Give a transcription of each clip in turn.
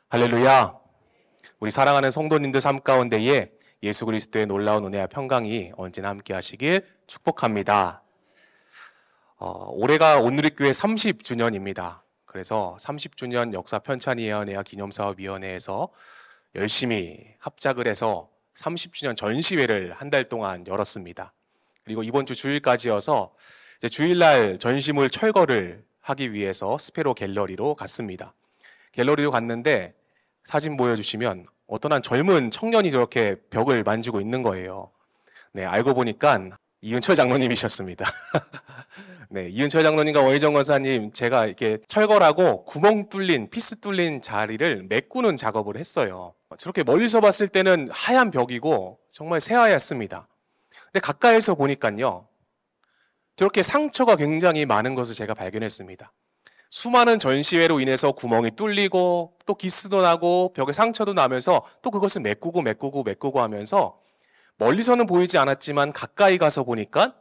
할렐루야. 우리 사랑하는 성도님들 삶 가운데에 예수 그리스도의 놀라운 은혜와 평강이 언제나 함께 하시길 축복합니다. 올해가 온누리교회 30주년입니다. 그래서 30주년 역사 편찬 예언회와 기념사업위원회에서 열심히 합작을 해서 30주년 전시회를 한 달 동안 열었습니다. 그리고 이번 주 주일까지여서 이제 주일날 전시물 철거를 하기 위해서 스페로 갤러리로 갔습니다. 갤러리로 갔는데 사진 보여주시면 어떤 한 젊은 청년이 저렇게 벽을 만지고 있는 거예요. 네, 알고 보니까 이은철 장로님이셨습니다. 네, 이은철 장로님과 원희정 권사님, 제가 이렇게 철거라고 구멍 뚫린, 피스 뚫린 자리를 메꾸는 작업을 했어요. 저렇게 멀리서 봤을 때는 하얀 벽이고 정말 새하얗습니다. 근데 가까이서 보니까요, 저렇게 상처가 굉장히 많은 것을 제가 발견했습니다. 수많은 전시회로 인해서 구멍이 뚫리고 또 기스도 나고 벽에 상처도 나면서 또 그것을 메꾸고 하면서 멀리서는 보이지 않았지만 가까이 가서 보니까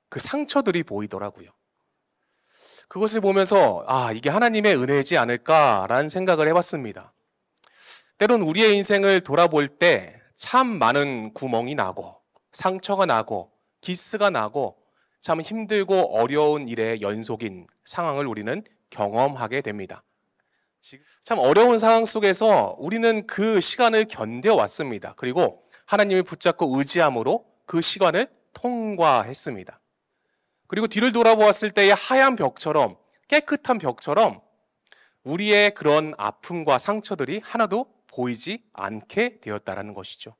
그 상처들이 보이더라고요. 그것을 보면서 이게 하나님의 은혜이지 않을까라는 생각을 해봤습니다. 때론 우리의 인생을 돌아볼 때 참 많은 구멍이 나고 상처가 나고 기스가 나고 참 힘들고 어려운 일의 연속인 상황을 우리는 경험하게 됩니다. 참 어려운 상황 속에서 우리는 그 시간을 견뎌왔습니다. 그리고 하나님을 붙잡고 의지함으로 그 시간을 통과했습니다. 그리고 뒤를 돌아보았을 때의 하얀 벽처럼, 깨끗한 벽처럼 우리의 그런 아픔과 상처들이 하나도 보이지 않게 되었다라는 것이죠.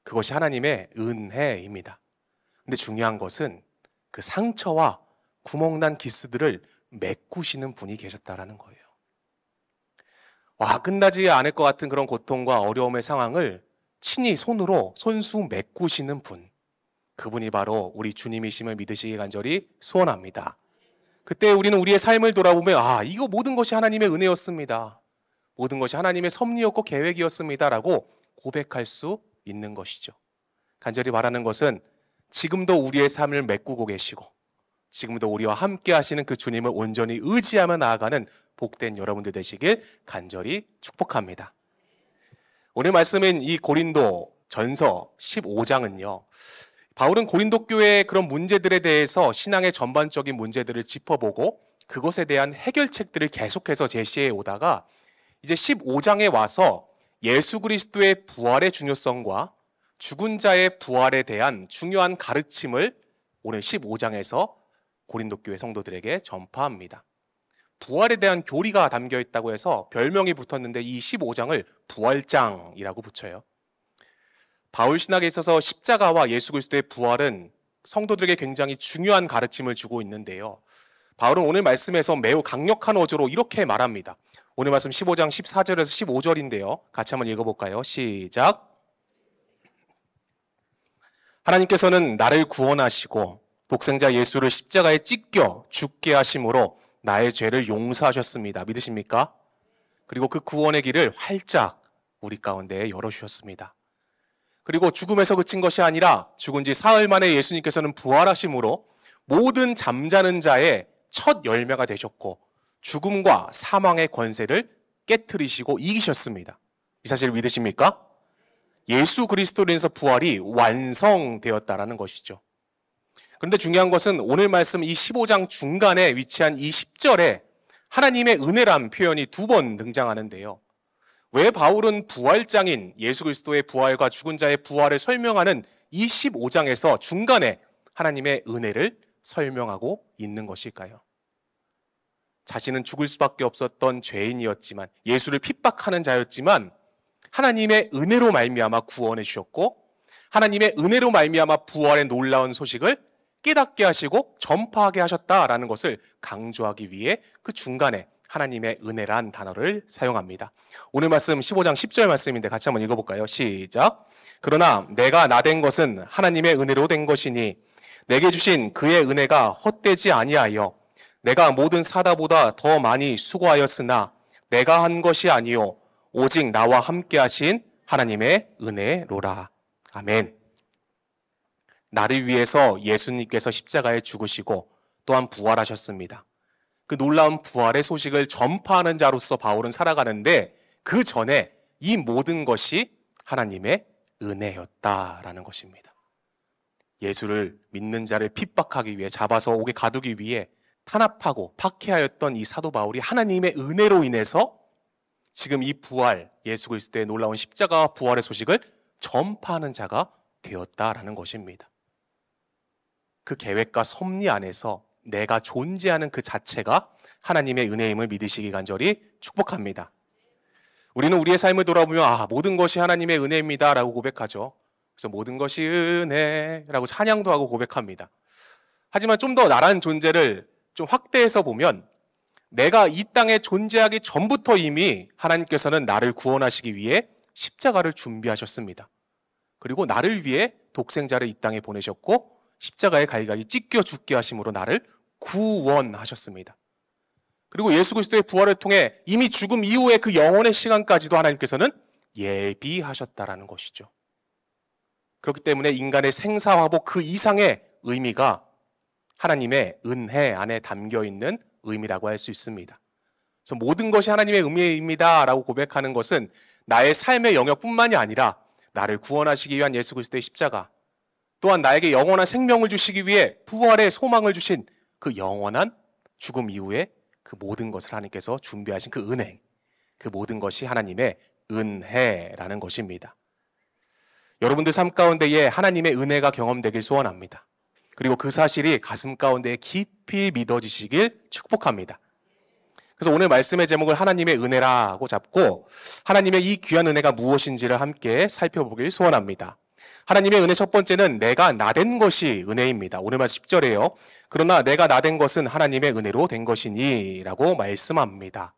그것이 하나님의 은혜입니다. 근데 중요한 것은 그 상처와 구멍난 기스들을 메꾸시는 분이 계셨다라는 거예요. 끝나지 않을 것 같은 그런 고통과 어려움의 상황을 친히 손으로 손수 메꾸시는 분, 그분이 바로 우리 주님이심을 믿으시기 간절히 소원합니다. 그때 우리는 우리의 삶을 돌아보면 이거 모든 것이 하나님의 은혜였습니다. 모든 것이 하나님의 섭리였고 계획이었습니다 라고 고백할 수 있는 것이죠. 간절히 바라는 것은 지금도 우리의 삶을 메꾸고 계시고 지금도 우리와 함께 하시는 그 주님을 온전히 의지하며 나아가는 복된 여러분들 되시길 간절히 축복합니다. 오늘 말씀인 이 고린도 전서 15장은요. 바울은 고린도 교회의 그런 문제들에 대해서 신앙의 전반적인 문제들을 짚어보고 그것에 대한 해결책들을 계속해서 제시해 오다가 이제 15장에 와서 예수 그리스도의 부활의 중요성과 죽은 자의 부활에 대한 중요한 가르침을 오늘 15장에서 고린도 교회 성도들에게 전파합니다. 부활에 대한 교리가 담겨 있다고 해서 별명이 붙었는데 이 15장을 부활장이라고 붙여요. 바울 신학에 있어서 십자가와 예수 그리스도의 부활은 성도들에게 굉장히 중요한 가르침을 주고 있는데요. 바울은 오늘 말씀에서 매우 강력한 어조로 이렇게 말합니다. 오늘 말씀 15장 14절에서 15절인데요. 같이 한번 읽어볼까요? 시작. 하나님께서는 나를 구원하시고 독생자 예수를 십자가에 찢겨 죽게 하심으로 나의 죄를 용서하셨습니다. 믿으십니까? 그리고 그 구원의 길을 활짝 우리 가운데 열어주셨습니다. 그리고 죽음에서 그친 것이 아니라 죽은 지 사흘 만에 예수님께서는 부활하심으로 모든 잠자는 자의 첫 열매가 되셨고 죽음과 사망의 권세를 깨트리시고 이기셨습니다. 이 사실을 믿으십니까? 예수 그리스도로 인해서 부활이 완성되었다라는 것이죠. 그런데 중요한 것은 오늘 말씀 이 15장 중간에 위치한 이 10절에 하나님의 은혜란 표현이 2번 등장하는데요. 왜 바울은 부활장인 예수 그리스도의 부활과 죽은 자의 부활을 설명하는 이 15장에서 중간에 하나님의 은혜를 설명하고 있는 것일까요? 자신은 죽을 수밖에 없었던 죄인이었지만 예수를 핍박하는 자였지만 하나님의 은혜로 말미암아 구원해 주셨고 하나님의 은혜로 말미암아 부활의 놀라운 소식을 깨닫게 하시고 전파하게 하셨다라는 것을 강조하기 위해 그 중간에 하나님의 은혜란 단어를 사용합니다. 오늘 말씀 15장 10절 말씀인데 같이 한번 읽어볼까요? 시작. 그러나 내가 나된 것은 하나님의 은혜로 된 것이니 내게 주신 그의 은혜가 헛되지 아니하여 내가 모든 사다보다 더 많이 수고하였으나 내가 한 것이 아니요 오직 나와 함께 하신 하나님의 은혜로라. 아멘. 나를 위해서 예수님께서 십자가에 죽으시고 또한 부활하셨습니다. 그 놀라운 부활의 소식을 전파하는 자로서 바울은 살아가는데 그 전에 이 모든 것이 하나님의 은혜였다라는 것입니다. 예수를 믿는 자를 핍박하기 위해, 잡아서 옥에 가두기 위해 탄압하고 박해하였던 이 사도 바울이 하나님의 은혜로 인해서 지금 이 부활, 예수 그리스도의 놀라운 십자가와 부활의 소식을 전파하는 자가 되었다라는 것입니다. 그 계획과 섭리 안에서 내가 존재하는 그 자체가 하나님의 은혜임을 믿으시기 간절히 축복합니다. 우리는 우리의 삶을 돌아보면 모든 것이 하나님의 은혜입니다 라고 고백하죠. 그래서 모든 것이 은혜라고 찬양도 하고 고백합니다. 하지만 좀 더 나란 존재를 좀 확대해서 보면 내가 이 땅에 존재하기 전부터 이미 하나님께서는 나를 구원하시기 위해 십자가를 준비하셨습니다. 그리고 나를 위해 독생자를 이 땅에 보내셨고 십자가에 가이가이 찢겨 죽게 하심으로 나를 구원하셨습니다. 그리고 예수 그리스도의 부활을 통해 이미 죽음 이후의 그 영원의 시간까지도 하나님께서는 예비하셨다라는 것이죠. 그렇기 때문에 인간의 생사화복 그 이상의 의미가 하나님의 은혜 안에 담겨 있는 의미라고 할 수 있습니다. 그래서 모든 것이 하나님의 은혜입니다 라고 고백하는 것은 나의 삶의 영역뿐만이 아니라 나를 구원하시기 위한 예수 그리스도의 십자가, 또한 나에게 영원한 생명을 주시기 위해 부활의 소망을 주신 그 영원한 죽음 이후에 그 모든 것을 하나님께서 준비하신 그 은혜, 그 모든 것이 하나님의 은혜라는 것입니다. 여러분들 삶 가운데에 하나님의 은혜가 경험되길 소원합니다. 그리고 그 사실이 가슴 가운데 깊이 믿어지시길 축복합니다. 그래서 오늘 말씀의 제목을 하나님의 은혜라고 잡고 하나님의 이 귀한 은혜가 무엇인지를 함께 살펴보길 소원합니다. 하나님의 은혜 첫 번째는 내가 나된 것이 은혜입니다. 오늘 말씀 10절에요. 그러나 내가 나된 것은 하나님의 은혜로 된 것이니 라고 말씀합니다.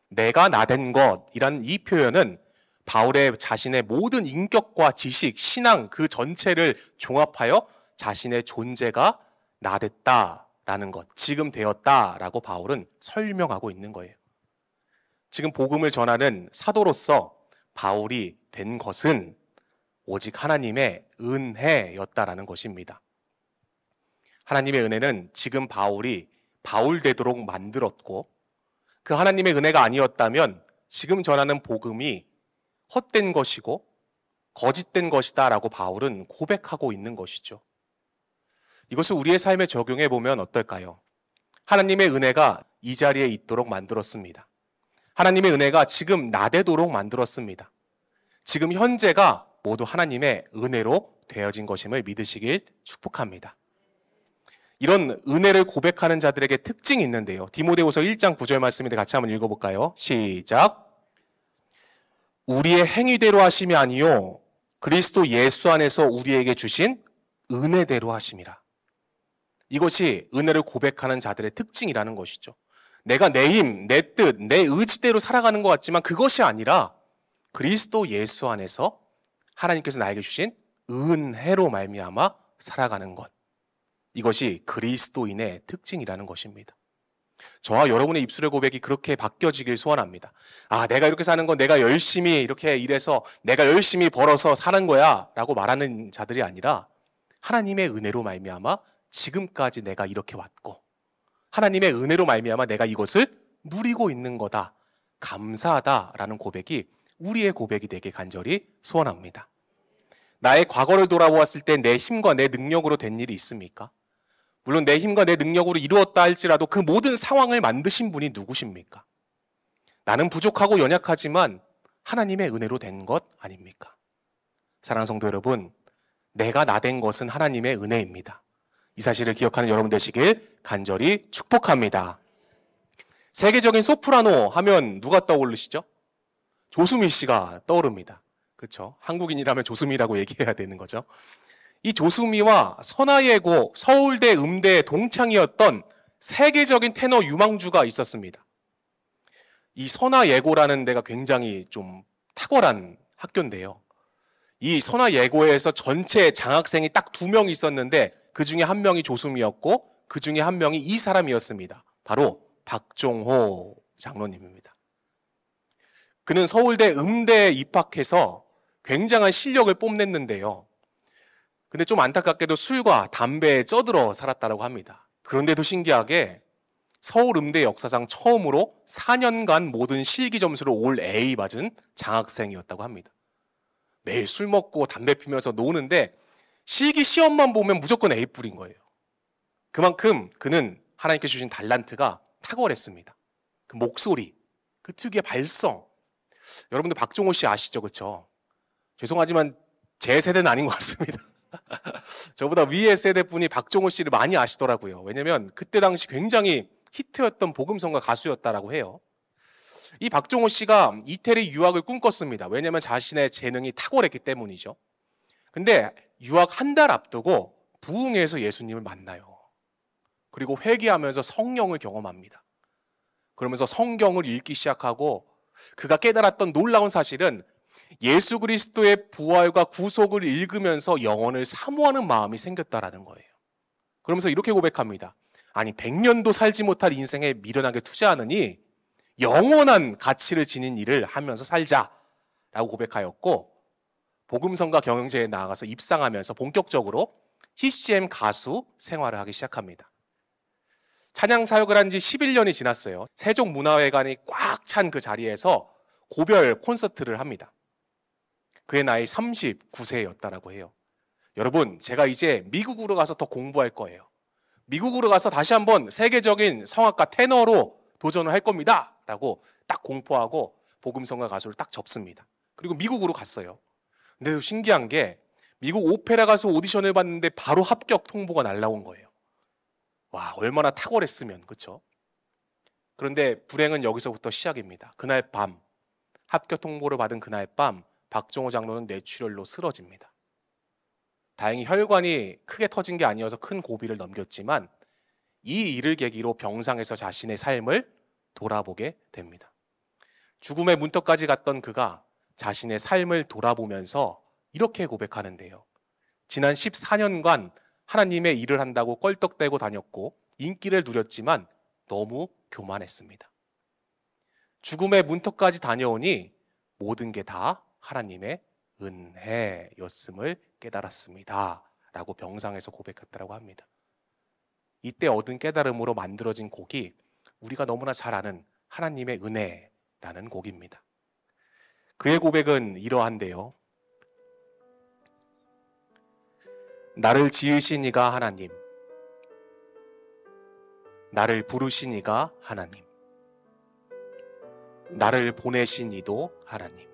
내가 나된 것이란 이 표현은 바울의 자신의 모든 인격과 지식, 신앙 그 전체를 종합하여 자신의 존재가 나됐다라는 것, 지금 되었다라고 바울은 설명하고 있는 거예요. 지금 복음을 전하는 사도로서 바울이 된 것은 오직 하나님의 은혜였다라는 것입니다. 하나님의 은혜는 지금 바울이 바울 되도록 만들었고 그 하나님의 은혜가 아니었다면 지금 전하는 복음이 헛된 것이고 거짓된 것이다 라고 바울은 고백하고 있는 것이죠. 이것을 우리의 삶에 적용해 보면 어떨까요? 하나님의 은혜가 이 자리에 있도록 만들었습니다. 하나님의 은혜가 지금 나되도록 만들었습니다. 지금 현재가 모두 하나님의 은혜로 되어진 것임을 믿으시길 축복합니다. 이런 은혜를 고백하는 자들에게 특징이 있는데요. 디모데후서 1장 9절 말씀인데 같이 한번 읽어볼까요? 시작. 우리의 행위대로 하심이 아니요 그리스도 예수 안에서 우리에게 주신 은혜대로 하심이라. 이것이 은혜를 고백하는 자들의 특징이라는 것이죠. 내가 내 힘, 내 뜻, 내 의지대로 살아가는 것 같지만 그것이 아니라 그리스도 예수 안에서 하나님께서 나에게 주신 은혜로 말미암아 살아가는 것. 이것이 그리스도인의 특징이라는 것입니다. 저와 여러분의 입술의 고백이 그렇게 바뀌어지길 소원합니다. 내가 이렇게 사는 건 내가 열심히 이렇게 일해서 내가 열심히 벌어서 사는 거야 라고 말하는 자들이 아니라 하나님의 은혜로 말미암아 지금까지 내가 이렇게 왔고 하나님의 은혜로 말미암아 내가 이것을 누리고 있는 거다. 감사하다라는 고백이 우리의 고백이 되게 간절히 소원합니다. 나의 과거를 돌아보았을 때 내 힘과 내 능력으로 된 일이 있습니까? 물론 내 힘과 내 능력으로 이루었다 할지라도 그 모든 상황을 만드신 분이 누구십니까? 나는 부족하고 연약하지만 하나님의 은혜로 된 것 아닙니까? 사랑하는 성도 여러분, 내가 나된 것은 하나님의 은혜입니다. 이 사실을 기억하는 여러분 되시길 간절히 축복합니다. 세계적인 소프라노 하면 누가 떠오르시죠? 조수미 씨가 떠오릅니다. 그렇죠? 한국인이라면 조수미라고 얘기해야 되는 거죠. 이 조수미와 선화예고 서울대 음대 동창이었던 세계적인 테너 유망주가 있었습니다. 이 선화예고라는 데가 굉장히 좀 탁월한 학교인데요. 이 선화예고에서 전체 장학생이 딱 2명이 있었는데 그 중에 한 명이 조수미였고 그 중에 한 명이 이 사람이었습니다. 바로 박종호 장로님입니다. 그는 서울대 음대에 입학해서 굉장한 실력을 뽐냈는데요. 근데 좀 안타깝게도 술과 담배에 쩌들어 살았다고 합니다. 그런데도 신기하게 서울음대 역사상 처음으로 4년간 모든 실기 점수를 올 A 맞은 장학생이었다고 합니다. 매일 술 먹고 담배 피면서 노는데 실기 시험만 보면 무조건 A뿔인 거예요. 그만큼 그는 하나님께서 주신 달란트가 탁월했습니다. 그 목소리, 그 특유의 발성. 여러분들 박종호 씨 아시죠? 그렇죠? 죄송하지만 제 세대는 아닌 것 같습니다. 저보다 위의 세대분이 박종호 씨를 많이 아시더라고요. 왜냐면 그때 당시 굉장히 히트였던 복음성가 가수였다라고 해요. 이 박종호 씨가 이태리 유학을 꿈꿨습니다. 왜냐면 자신의 재능이 탁월했기 때문이죠. 근데 유학 한 달 앞두고 부흥회에서 예수님을 만나요. 그리고 회개하면서 성령을 경험합니다. 그러면서 성경을 읽기 시작하고 그가 깨달았던 놀라운 사실은 예수 그리스도의 부활과 구속을 읽으면서 영혼을 사모하는 마음이 생겼다라는 거예요. 그러면서 이렇게 고백합니다. 아니 100년도 살지 못할 인생에 미련하게 투자하느니 영원한 가치를 지닌 일을 하면서 살자라고 고백하였고, 복음성가 경영제에 나아가서 입상하면서 본격적으로 CCM 가수 생활을 하기 시작합니다. 찬양 사역을 한 지 11년이 지났어요. 세종문화회관이 꽉 찬 그 자리에서 고별 콘서트를 합니다. 그의 나이 39세였다라고 해요. 여러분, 제가 이제 미국으로 가서 더 공부할 거예요. 미국으로 가서 다시 한번 세계적인 성악가 테너로 도전을 할 겁니다 라고 딱 공포하고 복음성가 가수를 딱 접습니다. 그리고 미국으로 갔어요. 근데 신기한 게 미국 오페라 가수 오디션을 봤는데 바로 합격 통보가 날라온 거예요. 와, 얼마나 탁월했으면, 그렇죠? 그런데 불행은 여기서부터 시작입니다. 그날 밤, 합격 통보를 받은 그날 밤 박종호 장로는 뇌출혈로 쓰러집니다. 다행히 혈관이 크게 터진 게 아니어서 큰 고비를 넘겼지만 이 일을 계기로 병상에서 자신의 삶을 돌아보게 됩니다. 죽음의 문턱까지 갔던 그가 자신의 삶을 돌아보면서 이렇게 고백하는데요. 지난 14년간 하나님의 일을 한다고 껄떡대고 다녔고 인기를 누렸지만 너무 교만했습니다. 죽음의 문턱까지 다녀오니 모든 게 다 하나님의 은혜였음을 깨달았습니다 라고 병상에서 고백했다고 합니다. 이때 얻은 깨달음으로 만들어진 곡이 우리가 너무나 잘 아는 하나님의 은혜라는 곡입니다. 그의 고백은 이러한데요. 나를 지으신 이가 하나님, 나를 부르신 이가 하나님, 나를 보내신 이도 하나님,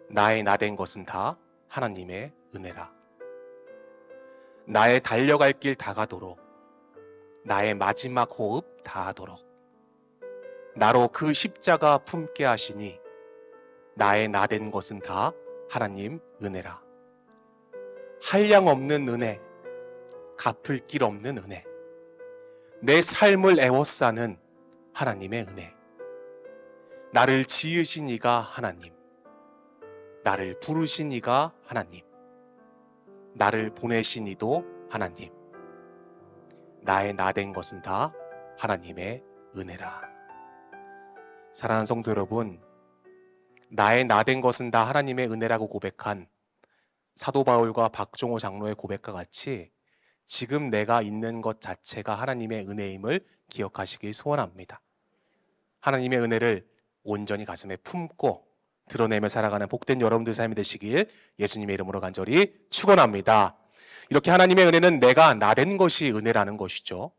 나의 나된 것은 다 하나님의 은혜라. 나의 달려갈 길 다가도록, 나의 마지막 호흡 다하도록 나로 그 십자가 품게 하시니 나의 나된 것은 다 하나님 은혜라. 한량 없는 은혜, 갚을 길 없는 은혜, 내 삶을 애워싸는 하나님의 은혜. 나를 지으신 이가 하나님, 나를 부르신 이가 하나님, 나를 보내신 이도 하나님, 나의 나된 것은 다 하나님의 은혜라. 사랑하는 성도 여러분, 나의 나된 것은 다 하나님의 은혜라고 고백한 사도 바울과 박종호 장로의 고백과 같이 지금 내가 있는 것 자체가 하나님의 은혜임을 기억하시길 소원합니다. 하나님의 은혜를 온전히 가슴에 품고 드러내며 살아가는 복된 여러분들 삶이 되시길 예수님의 이름으로 간절히 축원합니다. 이렇게 하나님의 은혜는 내가 나된 것이 은혜라는 것이죠.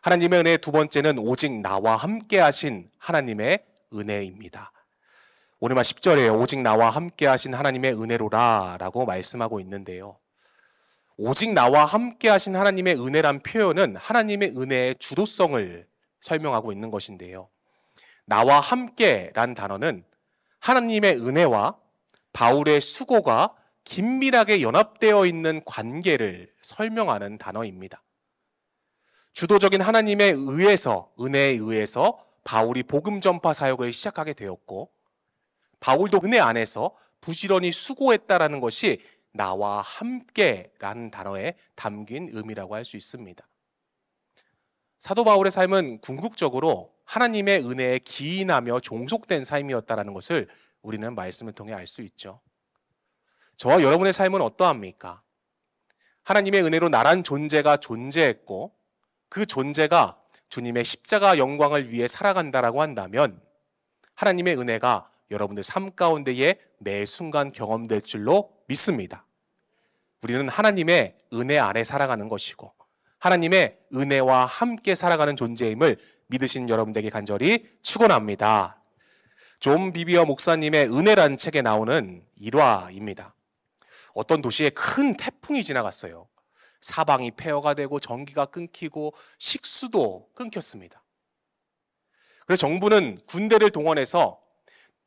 하나님의 은혜의 두 번째는 오직 나와 함께 하신 하나님의 은혜입니다. 오늘 말 10절에요. 오직 나와 함께 하신 하나님의 은혜로라 라고 말씀하고 있는데요. 오직 나와 함께 하신 하나님의 은혜란 표현은 하나님의 은혜의 주도성을 설명하고 있는 것인데요. 나와 함께란 단어는 하나님의 은혜와 바울의 수고가 긴밀하게 연합되어 있는 관계를 설명하는 단어입니다. 주도적인 하나님에 의해서, 은혜에 의해서 바울이 복음 전파 사역을 시작하게 되었고, 바울도 은혜 안에서 부지런히 수고했다라는 것이 나와 함께라는 단어에 담긴 의미라고 할 수 있습니다. 사도 바울의 삶은 궁극적으로 하나님의 은혜에 기인하며 종속된 삶이었다라는 것을 우리는 말씀을 통해 알 수 있죠. 저와 여러분의 삶은 어떠합니까? 하나님의 은혜로 나란 존재가 존재했고 그 존재가 주님의 십자가 영광을 위해 살아간다라고 한다면 하나님의 은혜가 여러분들 삶 가운데에 매 순간 경험될 줄로 믿습니다. 우리는 하나님의 은혜 안에 살아가는 것이고 하나님의 은혜와 함께 살아가는 존재임을 믿으신 여러분들에게 간절히 축원합니다. 존 비비어 목사님의 은혜란 책에 나오는 일화입니다. 어떤 도시에 큰 태풍이 지나갔어요. 사방이 폐허가 되고 전기가 끊기고 식수도 끊겼습니다. 그래서 정부는 군대를 동원해서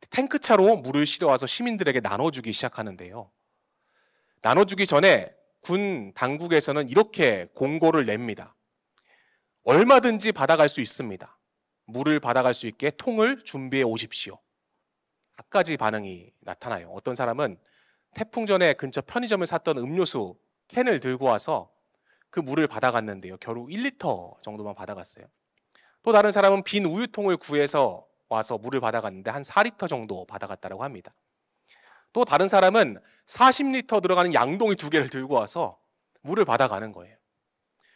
탱크차로 물을 실어와서 시민들에게 나눠주기 시작하는데요. 나눠주기 전에 군 당국에서는 이렇게 공고를 냅니다. 얼마든지 받아갈 수 있습니다. 물을 받아갈 수 있게 통을 준비해 오십시오. 갖가지 반응이 나타나요. 어떤 사람은 태풍 전에 근처 편의점을 샀던 음료수 캔을 들고 와서 그 물을 받아갔는데요. 겨우 1리터 정도만 받아갔어요. 또 다른 사람은 빈 우유통을 구해서 와서 물을 받아갔는데 한 4리터 정도 받아갔다고 합니다. 또 다른 사람은 40리터 들어가는 양동이 2개를 들고 와서 물을 받아가는 거예요.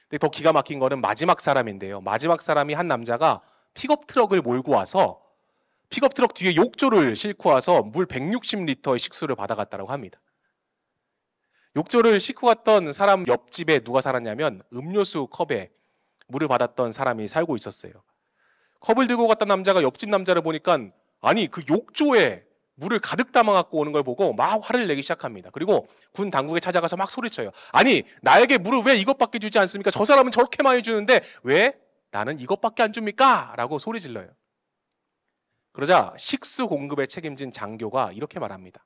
근데 더 기가 막힌 거는 마지막 사람인데요. 마지막 사람이 한 남자가 픽업 트럭을 몰고 와서 픽업 트럭 뒤에 욕조를 싣고 와서 물 160리터의 식수를 받아갔다고 합니다. 욕조를 싣고 갔던 사람 옆집에 누가 살았냐면 음료수 컵에 물을 받았던 사람이 살고 있었어요. 컵을 들고 갔던 남자가 옆집 남자를 보니까 아니 그 욕조에 물을 가득 담아갖고 오는 걸 보고 막 화를 내기 시작합니다. 그리고 군 당국에 찾아가서 막 소리쳐요. 아니 나에게 물을 왜 이것밖에 주지 않습니까? 저 사람은 저렇게 많이 주는데 왜 나는 이것밖에 안 줍니까? 라고 소리 질러요. 그러자 식수 공급에 책임진 장교가 이렇게 말합니다.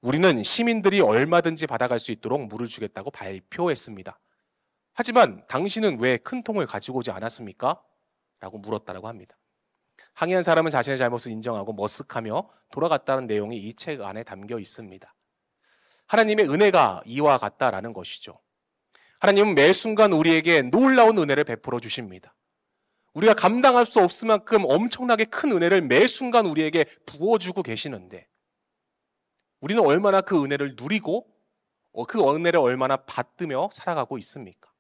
우리는 시민들이 얼마든지 받아갈 수 있도록 물을 주겠다고 발표했습니다. 하지만 당신은 왜 큰 통을 가지고 오지 않았습니까? 라고 물었다고 합니다. 항의한 사람은 자신의 잘못을 인정하고 머쓱하며 돌아갔다는 내용이 이 책 안에 담겨 있습니다. 하나님의 은혜가 이와 같다라는 것이죠. 하나님은 매 순간 우리에게 놀라운 은혜를 베풀어 주십니다. 우리가 감당할 수 없을 만큼 엄청나게 큰 은혜를 매 순간 우리에게 부어주고 계시는데 우리는 얼마나 그 은혜를 누리고 그 은혜를 얼마나 받으며 살아가고 있습니까?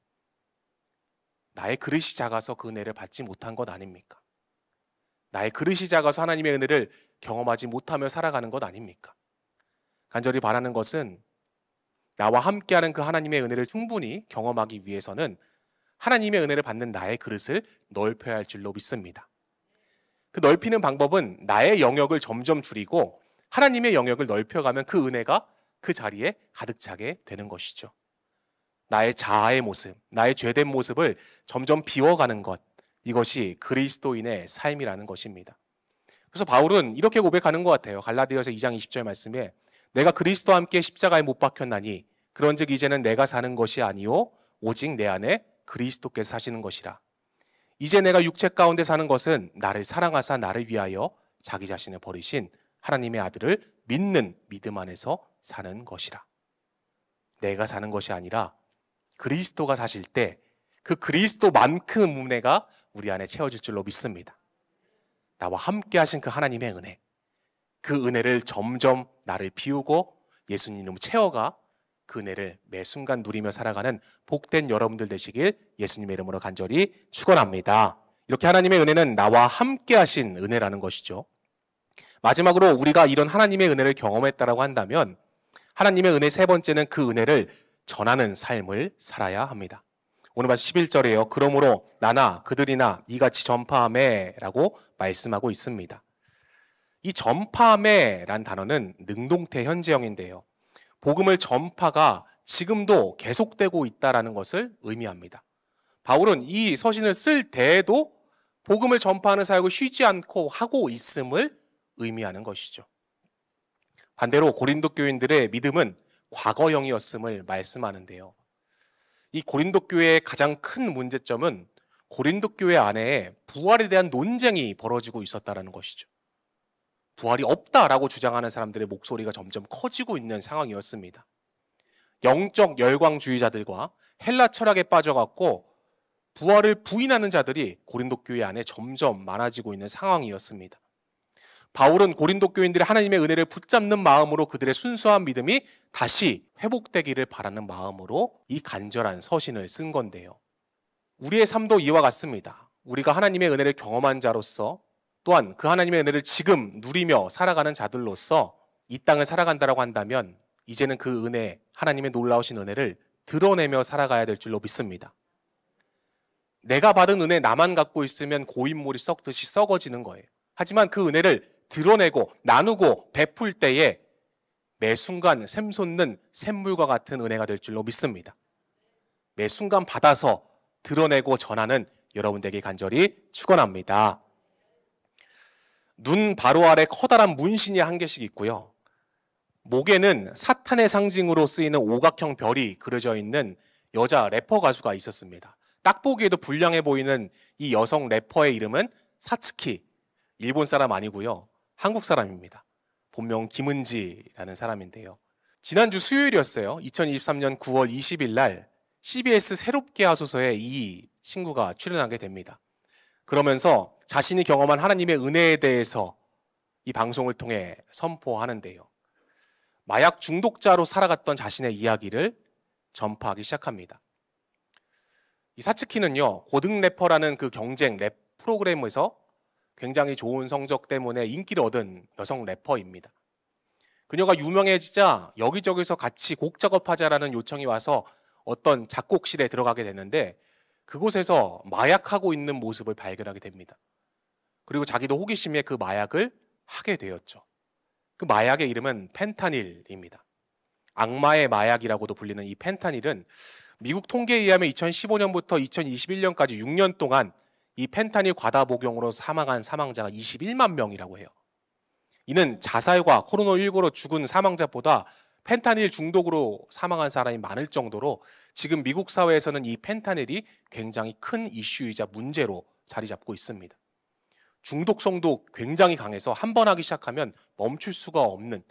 나의 그릇이 작아서 그 은혜를 받지 못한 것 아닙니까? 나의 그릇이 작아서 하나님의 은혜를 경험하지 못하며 살아가는 것 아닙니까? 간절히 바라는 것은 나와 함께하는 그 하나님의 은혜를 충분히 경험하기 위해서는 하나님의 은혜를 받는 나의 그릇을 넓혀야 할 줄로 믿습니다. 그 넓히는 방법은 나의 영역을 점점 줄이고 하나님의 영역을 넓혀가면 그 은혜가 그 자리에 가득 차게 되는 것이죠. 나의 자아의 모습, 나의 죄된 모습을 점점 비워가는 것, 이것이 그리스도인의 삶이라는 것입니다. 그래서 바울은 이렇게 고백하는 것 같아요. 갈라디아서 2장 20절 말씀에 내가 그리스도와 함께 십자가에 못 박혔나니 그런즉 이제는 내가 사는 것이 아니요 오직 내 안에 그리스도께서 사시는 것이라. 이제 내가 육체 가운데 사는 것은 나를 사랑하사 나를 위하여 자기 자신을 버리신 하나님의 아들을 믿는 믿음 안에서 사는 것이라. 내가 사는 것이 아니라 그리스도가 사실 때 그 그리스도만큼 은혜가 우리 안에 채워질 줄로 믿습니다. 나와 함께 하신 그 하나님의 은혜, 그 은혜를 점점 나를 비우고 예수님으로 채워가 그 은혜를 매 순간 누리며 살아가는 복된 여러분들 되시길 예수님의 이름으로 간절히 축원합니다. 이렇게 하나님의 은혜는 나와 함께 하신 은혜라는 것이죠. 마지막으로 우리가 이런 하나님의 은혜를 경험했다라고 한다면 하나님의 은혜 세 번째는 그 은혜를 전하는 삶을 살아야 합니다. 오늘 말씀 11절에요. 그러므로 나나 그들이나 이같이 전파하매 라고 말씀하고 있습니다. 이 전파하매란 단어는 능동태 현재형인데요. 복음을 전파가 지금도 계속되고 있다는 것을 의미합니다. 바울은 이 서신을 쓸 때에도 복음을 전파하는 사역을 쉬지 않고 하고 있음을 의미하는 것이죠. 반대로 고린도 교인들의 믿음은 과거형이었음을 말씀하는데요. 이 고린도 교회의 가장 큰 문제점은 고린도 교회 안에 부활에 대한 논쟁이 벌어지고 있었다는 것이죠. 부활이 없다라고 주장하는 사람들의 목소리가 점점 커지고 있는 상황이었습니다. 영적 열광주의자들과 헬라 철학에 빠져갖고 부활을 부인하는 자들이 고린도 교회 안에 점점 많아지고 있는 상황이었습니다. 바울은 고린도 교인들이 하나님의 은혜를 붙잡는 마음으로 그들의 순수한 믿음이 다시 회복되기를 바라는 마음으로 이 간절한 서신을 쓴 건데요. 우리의 삶도 이와 같습니다. 우리가 하나님의 은혜를 경험한 자로서 또한 그 하나님의 은혜를 지금 누리며 살아가는 자들로서 이 땅을 살아간다고 한다면 이제는 그 은혜, 하나님의 놀라우신 은혜를 드러내며 살아가야 될 줄로 믿습니다. 내가 받은 은혜 나만 갖고 있으면 고인물이 썩듯이 썩어지는 거예요. 하지만 그 은혜를 드러내고 나누고 베풀 때에 매 순간 샘솟는 샘물과 같은 은혜가 될 줄로 믿습니다. 매 순간 받아서 드러내고 전하는 여러분들에게 간절히 축원합니다. 눈 바로 아래 커다란 문신이 한 개씩 있고요. 목에는 사탄의 상징으로 쓰이는 오각형 별이 그려져 있는 여자 래퍼 가수가 있었습니다. 딱 보기에도 불량해 보이는 이 여성 래퍼의 이름은 사츠키. 일본 사람 아니고요. 한국 사람입니다. 본명 김은지라는 사람인데요. 지난주 수요일이었어요. 2023년 9월 20일 날 CBS 새롭게 하소서에 이 친구가 출연하게 됩니다. 그러면서 자신이 경험한 하나님의 은혜에 대해서 이 방송을 통해 선포하는데요. 마약 중독자로 살아갔던 자신의 이야기를 전파하기 시작합니다. 이 사츠키는요, 고등 래퍼라는 그 경쟁 랩 프로그램에서 굉장히 좋은 성적 때문에 인기를 얻은 여성 래퍼입니다. 그녀가 유명해지자 여기저기서 같이 곡 작업하자라는 요청이 와서 어떤 작곡실에 들어가게 되는데 그곳에서 마약하고 있는 모습을 발견하게 됩니다. 그리고 자기도 호기심에 그 마약을 하게 되었죠. 그 마약의 이름은 펜타닐입니다. 악마의 마약이라고도 불리는 이 펜타닐은 미국 통계에 의하면 2015년부터 2021년까지 6년 동안 이 펜타닐 과다 복용으로 사망한 사망자가 21만 명이라고 해요. 이는 자살과 코로나19로 죽은 사망자보다 펜타닐 중독으로 사망한 사람이 많을 정도로 지금 미국 사회에서는 이 펜타닐이 굉장히 큰 이슈이자 문제로 자리 잡고 있습니다. 중독성도 굉장히 강해서 한 번 하기 시작하면 멈출 수가 없는,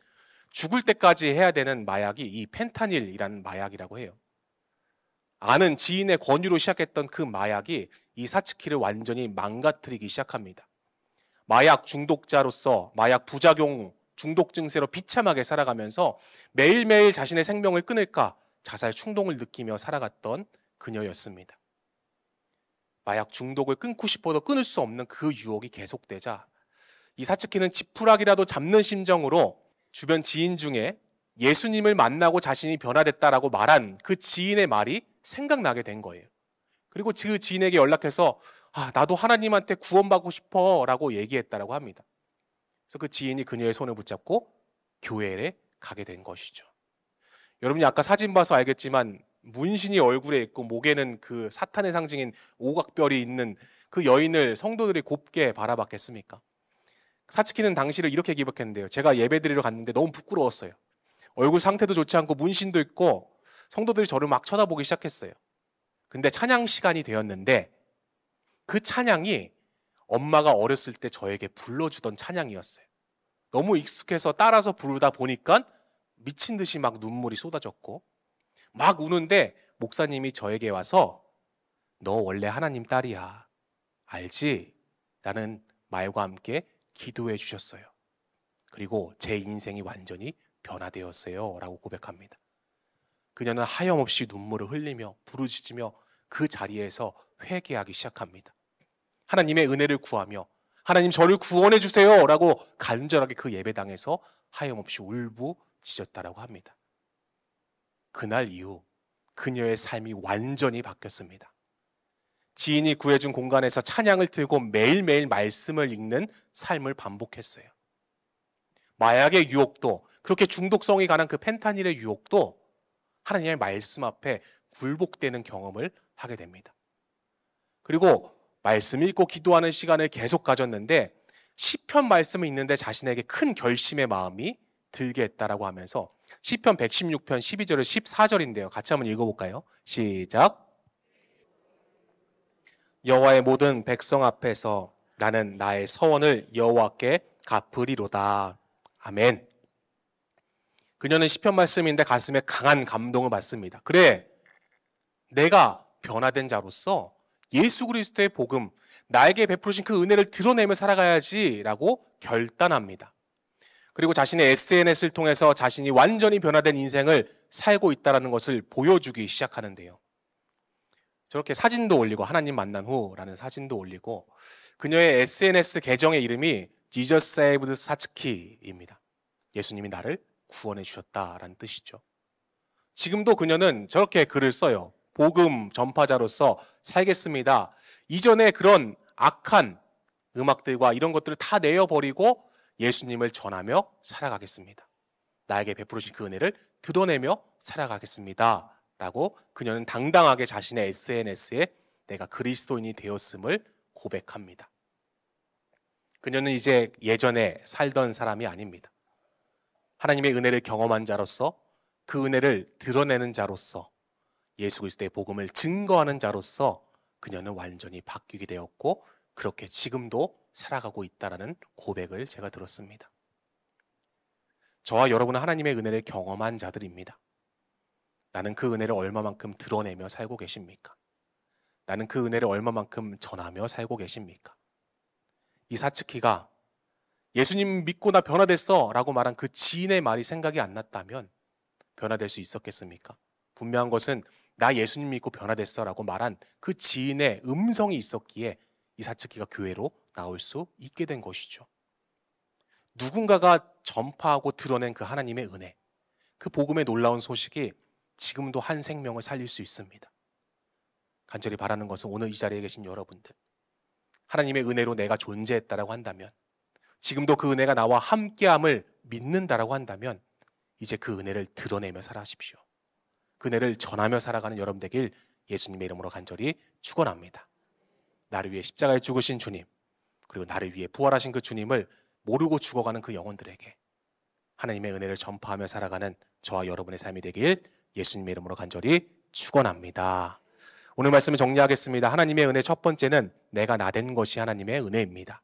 죽을 때까지 해야 되는 마약이 이 펜타닐이라는 마약이라고 해요. 아는 지인의 권유로 시작했던 그 마약이 이 사츠키를 완전히 망가뜨리기 시작합니다. 마약 중독자로서 마약 부작용 중독 증세로 비참하게 살아가면서 매일매일 자신의 생명을 끊을까 자살 충동을 느끼며 살아갔던 그녀였습니다. 마약 중독을 끊고 싶어도 끊을 수 없는 그 유혹이 계속되자 이 사츠키는 지푸라기라도 잡는 심정으로 주변 지인 중에 예수님을 만나고 자신이 변화됐다라고 말한 그 지인의 말이 생각나게 된 거예요. 그리고 그 지인에게 연락해서 나도 하나님한테 구원받고 싶어 라고 얘기했다라고 합니다. 그래서 그 지인이 그녀의 손을 붙잡고 교회에 가게 된 것이죠. 여러분이 아까 사진 봐서 알겠지만 문신이 얼굴에 있고 목에는 그 사탄의 상징인 오각별이 있는 그 여인을 성도들이 곱게 바라봤겠습니까? 사츠키는 당시를 이렇게 기억했는데요. 제가 예배드리러 갔는데 너무 부끄러웠어요. 얼굴 상태도 좋지 않고 문신도 있고 성도들이 저를 막 쳐다보기 시작했어요. 근데 찬양 시간이 되었는데 그 찬양이 엄마가 어렸을 때 저에게 불러주던 찬양이었어요. 너무 익숙해서 따라서 부르다 보니까 미친 듯이 막 눈물이 쏟아졌고 막 우는데 목사님이 저에게 와서 너 원래 하나님 딸이야. 알지? 라는 말과 함께 기도해 주셨어요. 그리고 제 인생이 완전히 변화되었어요. 라고 고백합니다. 그녀는 하염없이 눈물을 흘리며 부르짖으며 그 자리에서 회개하기 시작합니다. 하나님의 은혜를 구하며 하나님 저를 구원해 주세요 라고 간절하게 그 예배당에서 하염없이 울부짖었다라고 합니다. 그날 이후 그녀의 삶이 완전히 바뀌었습니다. 지인이 구해준 공간에서 찬양을 틀고 매일매일 말씀을 읽는 삶을 반복했어요. 마약의 유혹도 그렇게 중독성이 강한 그 펜타닐의 유혹도 하나님의 말씀 앞에 굴복되는 경험을 하게 됩니다. 그리고 말씀 읽고 기도하는 시간을 계속 가졌는데 시편 말씀을 읽는데 자신에게 큰 결심의 마음이 들게 했다라고 하면서 시편 116편 12절을 14절인데요. 같이 한번 읽어볼까요? 시작. 여호와의 모든 백성 앞에서 나는 나의 서원을 여호와께 갚으리로다. 아멘. 그녀는 시편 말씀인데 가슴에 강한 감동을 받습니다. 그래, 내가 변화된 자로서 예수 그리스도의 복음, 나에게 베푸신 그 은혜를 드러내며 살아가야지라고 결단합니다. 그리고 자신의 SNS를 통해서 자신이 완전히 변화된 인생을 살고 있다는 것을 보여주기 시작하는데요. 저렇게 사진도 올리고 하나님 만난 후라는 사진도 올리고 그녀의 SNS 계정의 이름이 Jesus Saved 사츠키입니다. 예수님이 나를 구원해 주셨다라는 뜻이죠. 지금도 그녀는 저렇게 글을 써요. 복음 전파자로서 살겠습니다. 이전에 그런 악한 음악들과 이런 것들을 다 내어버리고 예수님을 전하며 살아가겠습니다. 나에게 베풀으신 그 은혜를 드러내며 살아가겠습니다. 라고 그녀는 당당하게 자신의 SNS에 내가 그리스도인이 되었음을 고백합니다. 그녀는 이제 예전에 살던 사람이 아닙니다. 하나님의 은혜를 경험한 자로서 그 은혜를 드러내는 자로서 예수 그리스도의 복음을 증거하는 자로서 그녀는 완전히 바뀌게 되었고 그렇게 지금도 살아가고 있다라는 고백을 제가 들었습니다. 저와 여러분은 하나님의 은혜를 경험한 자들입니다. 나는 그 은혜를 얼마만큼 드러내며 살고 계십니까? 나는 그 은혜를 얼마만큼 전하며 살고 계십니까? 이 사츠키가 예수님 믿고 나 변화됐어 라고 말한 그 지인의 말이 생각이 안 났다면 변화될 수 있었겠습니까? 분명한 것은 나 예수님 믿고 변화됐어 라고 말한 그 지인의 음성이 있었기에 이 사츠키가 교회로 나올 수 있게 된 것이죠. 누군가가 전파하고 드러낸 그 하나님의 은혜, 그 복음의 놀라운 소식이 지금도 한 생명을 살릴 수 있습니다. 간절히 바라는 것은 오늘 이 자리에 계신 여러분들, 하나님의 은혜로 내가 존재했다라고 한다면, 지금도 그 은혜가 나와 함께함을 믿는다라고 한다면 이제 그 은혜를 드러내며 살아가십시오. 그 은혜를 전하며 살아가는 여러분 되길 예수님의 이름으로 간절히 축원합니다. 나를 위해 십자가에 죽으신 주님, 그리고 나를 위해 부활하신 그 주님을 모르고 죽어가는 그 영혼들에게 하나님의 은혜를 전파하며 살아가는 저와 여러분의 삶이 되길 예수님의 이름으로 간절히 축원합니다. 오늘 말씀을 정리하겠습니다. 하나님의 은혜 첫 번째는 내가 나된 것이 하나님의 은혜입니다.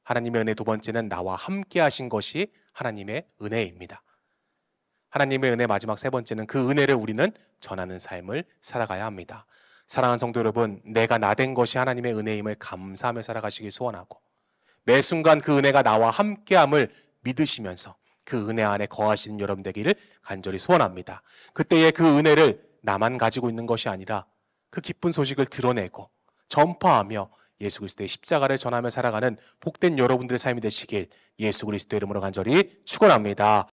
하나님의 은혜 두 번째는 나와 함께 하신 것이 하나님의 은혜입니다. 하나님의 은혜 마지막 세 번째는 그 은혜를 우리는 전하는 삶을 살아가야 합니다. 사랑하는 성도 여러분, 내가 나된 것이 하나님의 은혜임을 감사하며 살아가시길 소원하고 매 순간 그 은혜가 나와 함께함을 믿으시면서 그 은혜 안에 거하시는 여러분 되기를 간절히 소원합니다. 그때의 그 은혜를 나만 가지고 있는 것이 아니라 그 기쁜 소식을 드러내고 전파하며 예수 그리스도의 십자가를 전하며 살아가는 복된 여러분들의 삶이 되시길 예수 그리스도의 이름으로 간절히 축원합니다.